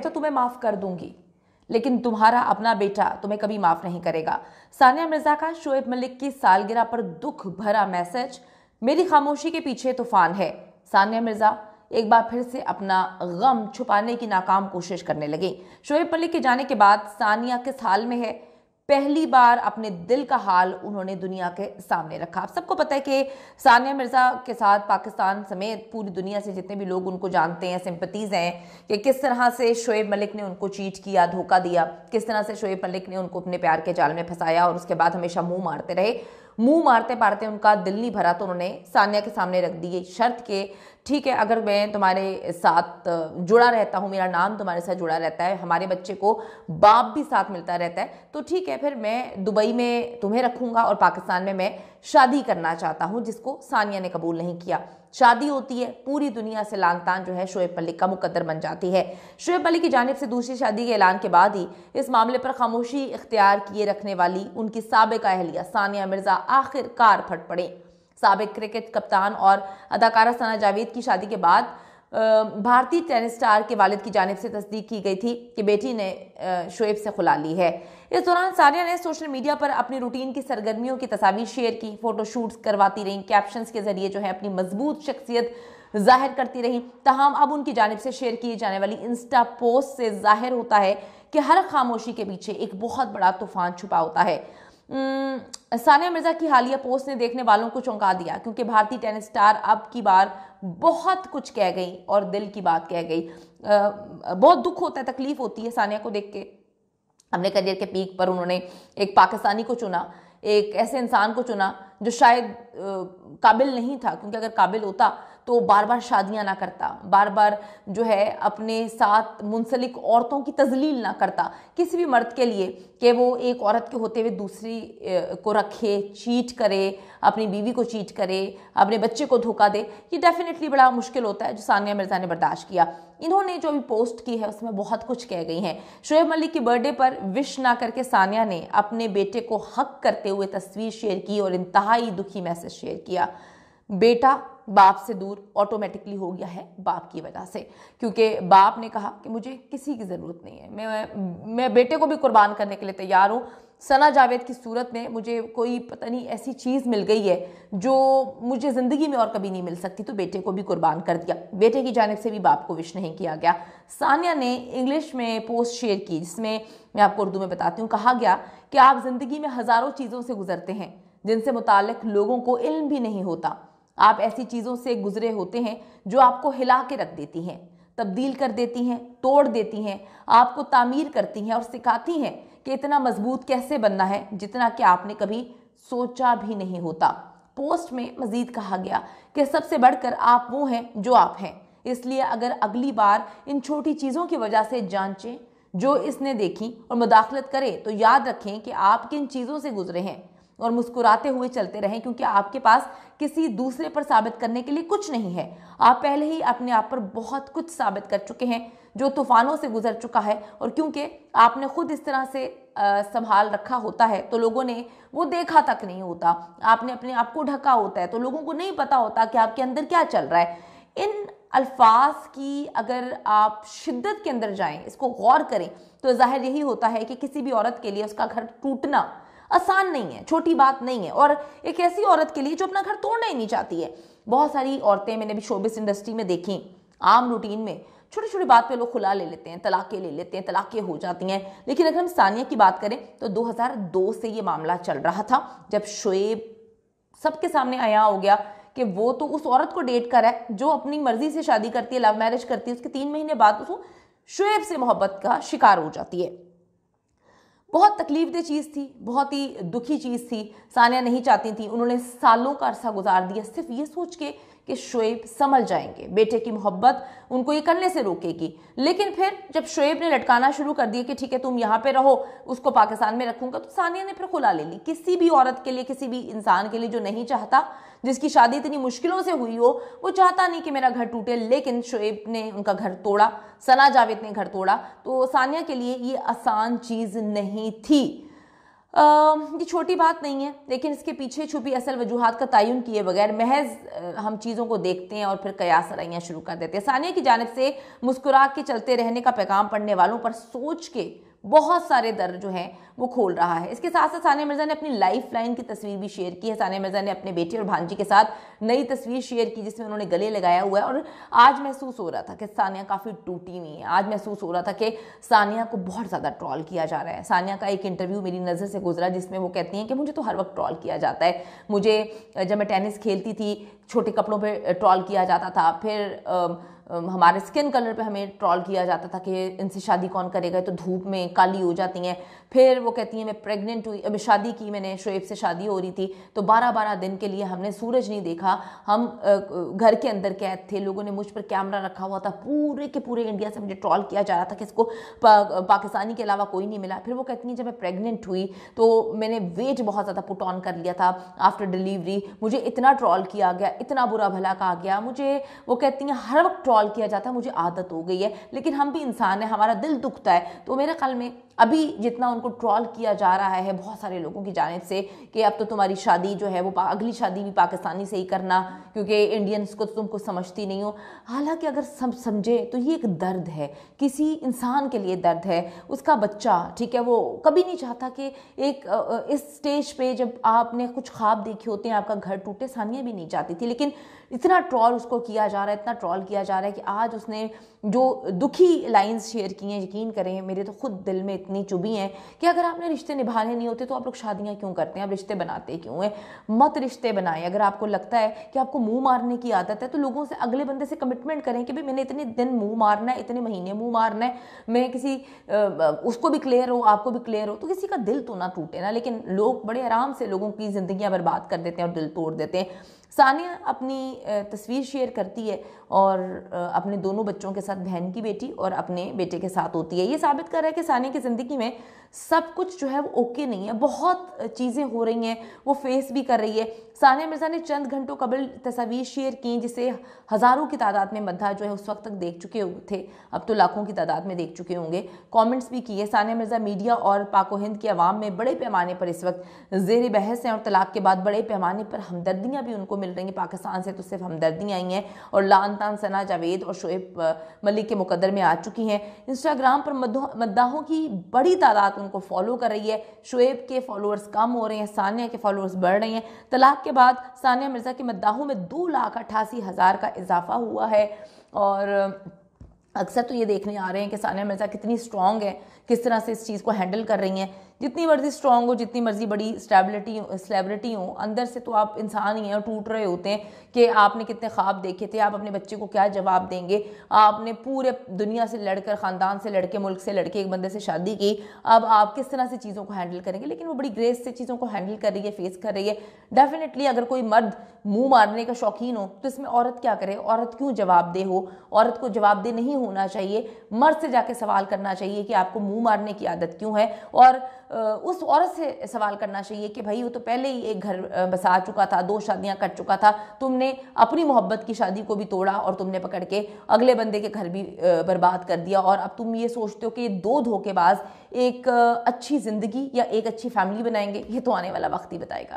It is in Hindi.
तो तुम्हें माफ कर दूंगी, लेकिन तुम्हारा अपना बेटा तुम्हें कभी माफ नहीं करेगा। सानिया मिर्जा का शोएब मलिक की सालगिरह पर दुख भरा मैसेज, मेरी खामोशी के पीछे तूफान है। सानिया मिर्जा एक बार फिर से अपना गम छुपाने की नाकाम कोशिश करने लगी। शोएब मलिक के जाने के बाद सानिया किस हाल में है, पहली बार अपने दिल का हाल उन्होंने दुनिया के सामने रखा। आप सबको पता है कि सानिया मिर्जा के साथ पाकिस्तान समेत पूरी दुनिया से जितने भी लोग उनको जानते हैं, सिंपैथीज हैं, कि किस तरह से शोएब मलिक ने उनको चीट किया, धोखा दिया, किस तरह से शोएब मलिक ने उनको अपने प्यार के जाल में फंसाया और उसके बाद हमेशा मुंह मारते रहे। मुंह मारते मारते उनका दिल नहीं भरा तो उन्होंने सानिया के सामने रख दी शर्त के, ठीक है अगर मैं तुम्हारे साथ जुड़ा रहता हूँ, मेरा नाम तुम्हारे साथ जुड़ा रहता है, हमारे बच्चे को बाप भी साथ मिलता रहता है, तो ठीक है फिर मैं दुबई में तुम्हें रखूंगा और पाकिस्तान में मैं शादी करना चाहता हूँ, जिसको सानिया ने कबूल नहीं किया। शादी होती है, पूरी दुनिया से लान तान जो है शोएब मलिक का मुकद्दर बन जाती है। शोएब मलिक की जानिब से दूसरी शादी के ऐलान के बाद ही इस मामले पर खामोशी इख्तियार किए रखने वाली उनकी साबिका अहलिया सानिया मिर्जा आखिरकार फट पड़े। साबिक क्रिकेट कप्तान और अदाकारा सना जावेद की शादी के बाद भारतीय टेनिस स्टार के वालिद की जानिब से तस्दीक की गई थी कि बेटी ने शोएब से खुला ली है। इस दौरान सानिया ने सोशल मीडिया पर अपनी रूटीन की सरगर्मियों की तस्वीर शेयर की, फोटोशूट्स करवाती रहीं, कैप्शंस के जरिए जो है अपनी मजबूत शख्सियत जाहिर करती रहीं। तमाम अब उनकी जानिब से शेयर किए जाने वाली इंस्टा पोस्ट से जाहिर होता है कि हर खामोशी के पीछे एक बहुत बड़ा तूफान छुपा होता है। सानिया मिर्जा की हालिया पोस्ट ने देखने वालों को चौंका दिया, क्योंकि भारतीय टेनिस स्टार अब की बार बहुत कुछ कह गई और दिल की बात कह गई। बहुत दुख होता है, तकलीफ होती है सानिया को देख के। अपने करियर के पीक पर उन्होंने एक पाकिस्तानी को चुना, एक ऐसे इंसान को चुना जो शायद काबिल नहीं था, क्योंकि अगर काबिल होता तो बार बार शादियां ना करता, बार बार जो है अपने साथ मुंसलिक औरतों की तजलील ना करता किसी भी मर्द के लिए कि वो एक औरत के होते हुए दूसरी को रखे, चीट करे, अपनी बीवी को चीट करे, अपने बच्चे को धोखा दे। ये डेफिनेटली बड़ा मुश्किल होता है, जो सानिया मिर्जा ने बर्दाश्त किया। इन्होंने जो भी पोस्ट की है उसमें बहुत कुछ कह गई हैं। शोएब मलिक की बर्थडे पर विश ना करके सानिया ने अपने बेटे को हक करते हुए तस्वीर शेयर की और इंतहाई दुखी मैसेज शेयर किया। बेटा बाप से दूर ऑटोमेटिकली हो गया है बाप की वजह से, क्योंकि बाप ने कहा कि मुझे किसी की ज़रूरत नहीं है, मैं बेटे को भी कुर्बान करने के लिए तैयार हूँ। सना जावेद की सूरत में मुझे कोई पता नहीं ऐसी चीज़ मिल गई है जो मुझे ज़िंदगी में और कभी नहीं मिल सकती, तो बेटे को भी कुर्बान कर दिया। बेटे की जानिब से भी बाप को विश नहीं किया गया। सानिया ने इंग्लिश में पोस्ट शेयर की, जिसमें मैं आपको उर्दू में बताती हूँ। कहा गया कि आप ज़िंदगी में हज़ारों चीज़ों से गुजरते हैं जिनसे मुताल्लिक लोगों को इल्म भी नहीं होता। आप ऐसी चीज़ों से गुजरे होते हैं जो आपको हिला के रख देती हैं, तब्दील कर देती हैं, तोड़ देती हैं, आपको तामीर करती हैं और सिखाती हैं कि इतना मजबूत कैसे बनना है जितना कि आपने कभी सोचा भी नहीं होता। पोस्ट में मजीद कहा गया कि सबसे बढ़कर आप वो हैं जो आप हैं, इसलिए अगर अगली बार इन छोटी चीज़ों की वजह से जांचें जो इसने देखी और मुदाखलत करे तो याद रखें कि आप किन चीज़ों से गुजरे हैं और मुस्कुराते हुए चलते रहें, क्योंकि आपके पास किसी दूसरे पर साबित करने के लिए कुछ नहीं है। आप पहले ही अपने आप पर बहुत कुछ साबित कर चुके हैं जो तूफानों से गुजर चुका है, और क्योंकि आपने खुद इस तरह से संभाल रखा होता है तो लोगों ने वो देखा तक नहीं होता। आपने अपने आप को ढका होता है तो लोगों को नहीं पता होता कि आपके अंदर क्या चल रहा है। इन अल्फाज की अगर आप शिद्दत के अंदर जाएं, इसको गौर करें, तो जाहिर यही होता है कि किसी भी औरत के लिए उसका घर टूटना आसान नहीं है, छोटी बात नहीं है, और एक ऐसी औरत के लिए जो अपना घर तोड़ना ही नहीं चाहती है। बहुत सारी औरतें मैंने भी शोबिस इंडस्ट्री में देखी, आम रूटीन में छोटी छोटी बात पे लोग खुला ले लेते हैं, तलाक़ें ले लेते हैं, तलाक़ें हो जाती हैं। लेकिन अगर हम सानिया की बात करें तो 2002 से ये मामला चल रहा था, जब शोएब सबके सामने आया हो गया कि वो तो उस औरत को डेट कर है जो अपनी मर्जी से शादी करती है, लव मैरिज करती है, उसके 3 महीने बाद उसको शोएब से मोहब्बत का शिकार हो जाती है। बहुत तकलीफदेह चीज़ थी, बहुत ही दुखी चीज़ थी। सानिया नहीं चाहती थी, उन्होंने सालों का अरसा गुजार दिया सिर्फ ये सोच के कि शोएब संभल जाएंगे, बेटे की मोहब्बत उनको ये करने से रोकेगी। लेकिन फिर जब शोएब ने लटकाना शुरू कर दिया कि ठीक है तुम यहाँ पे रहो, उसको पाकिस्तान में रखूंगा, तो सानिया ने फिर खुला ले ली। किसी भी औरत के लिए, किसी भी इंसान के लिए जो नहीं चाहता, जिसकी शादी इतनी मुश्किलों से हुई हो, वो चाहता नहीं कि मेरा घर टूटे। लेकिन शोएब ने उनका घर तोड़ा, सना जावेद ने घर तोड़ा, तो सानिया के लिए ये आसान चीज़ नहीं थी। ये छोटी बात नहीं है, लेकिन इसके पीछे छुपी असल वजूहात का तयन किए बगैर महज हम चीज़ों को देखते हैं और फिर कयास रैयां शुरू कर देते हैं। सानिया की जानिब से मुस्कुरा के चलते रहने का पैगाम पढ़ने वालों पर सोच के बहुत सारे दर जो हैं वो खोल रहा है। इसके साथ साथ सानिया मिर्ज़ा ने अपनी लाइफ लाइन की तस्वीर भी शेयर की है। सानिया मिर्ज़ा ने अपने बेटे और भांजी के साथ नई तस्वीर शेयर की जिसमें उन्होंने गले लगाया हुआ है, और आज महसूस हो रहा था कि सानिया काफ़ी टूटी हुई है। आज महसूस हो रहा था कि सानिया को बहुत ज़्यादा ट्रॉल किया जा रहा है। सानिया का एक इंटरव्यू मेरी नज़र से गुजरा जिसमें वो कहती हैं कि मुझे तो हर वक्त ट्रॉल किया जाता है। मुझे जब मैं टेनिस खेलती थी छोटे कपड़ों पर ट्रॉल किया जाता था, फिर हमारे स्किन कलर पे हमें ट्रॉल किया जाता था कि इनसे शादी कौन करेगा, तो धूप में काली हो जाती हैं। फिर वो कहती हैं मैं प्रेग्नेंट हुई, अभी शादी की मैंने, शोएब से शादी हो रही थी, तो 12-12 दिन के लिए हमने सूरज नहीं देखा, हम घर के अंदर कैद थे, लोगों ने मुझ पर कैमरा रखा हुआ था, पूरे के पूरे इंडिया से मुझे ट्रॉल किया जा रहा था कि इसको पाकिस्तानी के अलावा कोई नहीं मिला। फिर वो कहती हैं जब मैं प्रेग्नेंट हुई तो मैंने वेट बहुत ज़्यादा पुट ऑन कर लिया था आफ्टर डिलीवरी, मुझे इतना ट्रॉल किया गया, इतना बुरा भला कहा गया, मुझे वो कहती हैं हर वक्त ट्रॉल किया जाता है, मुझे आदत हो गई है, लेकिन हम भी इंसान हैं, हमारा दिल दुखता है। तो मेरे ख्याल में अभी जितना उनको ट्रॉल किया जा रहा है बहुत सारे लोगों की जानिब से कि अब तो तुम्हारी शादी जो है वो अगली शादी भी पाकिस्तानी से ही करना क्योंकि इंडियंस को तुमको समझती नहीं हो। हालांकि अगर सब समझे तो ये एक दर्द है, किसी इंसान के लिए दर्द है। उसका बच्चा, ठीक है, वो कभी नहीं चाहता कि एक इस स्टेज पे जब आपने कुछ ख्वाब देखे होते हैं आपका घर टूटे। सानिया भी नहीं चाहती थी, लेकिन इतना ट्रॉल उसको किया जा रहा है, इतना ट्रॉल किया जा रहा है कि आज उसने जो दुखी लाइंस शेयर की हैं, यकीन करें मेरे तो खुद दिल में इतनी चुभी हैं कि अगर आपने रिश्ते निभाने नहीं होते तो आप लोग शादियां क्यों करते हैं, आप रिश्ते बनाते क्यों हैं? मत रिश्ते बनाएं। अगर आपको लगता है कि आपको मुंह मारने की आदत है तो लोगों से, अगले बंदे से कमिटमेंट करें कि भाई मैंने इतने दिन मुंह मारना है, इतने महीने मुंह मारना है, मैं किसी उसको भी क्लियर हो, आपको भी क्लियर हो, तो किसी का दिल तो ना टूटे ना। लेकिन लोग बड़े आराम से लोगों की जिंदगियां बर्बाद कर देते हैं और दिल तोड़ देते हैं। सानिया अपनी तस्वीर शेयर करती है और अपने दोनों बच्चों के साथ, बहन की बेटी और अपने बेटे के साथ होती है। ये साबित कर रहा है कि सानिया की ज़िंदगी में सब कुछ जो है वो ओके नहीं है, बहुत चीज़ें हो रही हैं, वो फेस भी कर रही है। सानिया मिर्ज़ा ने चंद घंटों कबल तस्वीर शेयर की जिसे हज़ारों की तादाद में मद्दा जो है उस वक्त तक देख चुके थे, अब तो लाखों की तादाद में देख चुके होंगे, कमेंट्स भी किए। सानिया मिर्ज़ा मीडिया और पाक व हिंद की आवाम में बड़े पैमाने पर इस वक्त ज़ेर बहस हैं और तलाक के बाद बड़े पैमाने पर हमदर्दियाँ भी उनको मिल रही हैं। पाकिस्तान से तो सिर्फ हमदर्दियाँ आई हैं और लान तान सना जावेद और शोएब मलिक के मुकद्दर में आ चुकी हैं। इंस्टाग्राम पर मद्दाहों की बड़ी तादाद उनको फॉलो कर रही है। शोएब के फॉलोअर्स कम हो रहे हैं, सानिया के फॉलोअर्स बढ़ रहे हैं। तलाक के बाद सानिया मिर्ज़ा के मद्दाहों में 2,88,000 का इजाफा हुआ है। और अक्सर तो ये देखने आ रहे हैं कि सानिया मिर्ज़ा कितनी स्ट्रॉन्ग है, किस तरह से इस चीज़ को हैंडल कर रही हैं। जितनी मर्जी स्ट्रॉन्ग हो, जितनी मर्जी बड़ी सेलिब्रिटी हो, अंदर से तो आप इंसान ही हैं और टूट रहे होते हैं कि आपने कितने ख्वाब देखे थे, आप अपने बच्चे को क्या जवाब देंगे, आपने पूरे दुनिया से लड़कर, ख़ानदान से लड़के, मुल्क से लड़के एक बंदे से शादी की, अब आप किस तरह से चीज़ों को हैंडल करेंगे। लेकिन वो बड़ी ग्रेस से चीज़ों को हैंडल कर रही है, फेस कर रही है। डेफिनेटली अगर कोई मर्द मुँह मारने का शौकीन हो तो इसमें औरत क्या करे, औरत क्यों जवाब दे हो, औरत को जवाब दे नहीं होना चाहिए। मर्द से जाके सवाल करना चाहिए कि आपको मुँह मारने की आदत क्यों है, और उस औरत से सवाल करना चाहिए कि भाई वो तो पहले ही एक घर बसा चुका था, 2 शादियां कर चुका था, तुमने अपनी मोहब्बत की शादी को भी तोड़ा और तुमने पकड़ के अगले बंदे के घर भी बर्बाद कर दिया, और अब तुम ये सोचते हो कि ये 2 धोखेबाज एक अच्छी ज़िंदगी या एक अच्छी फैमिली बनाएंगे। ये तो आने वाला वक्त ही बताएगा।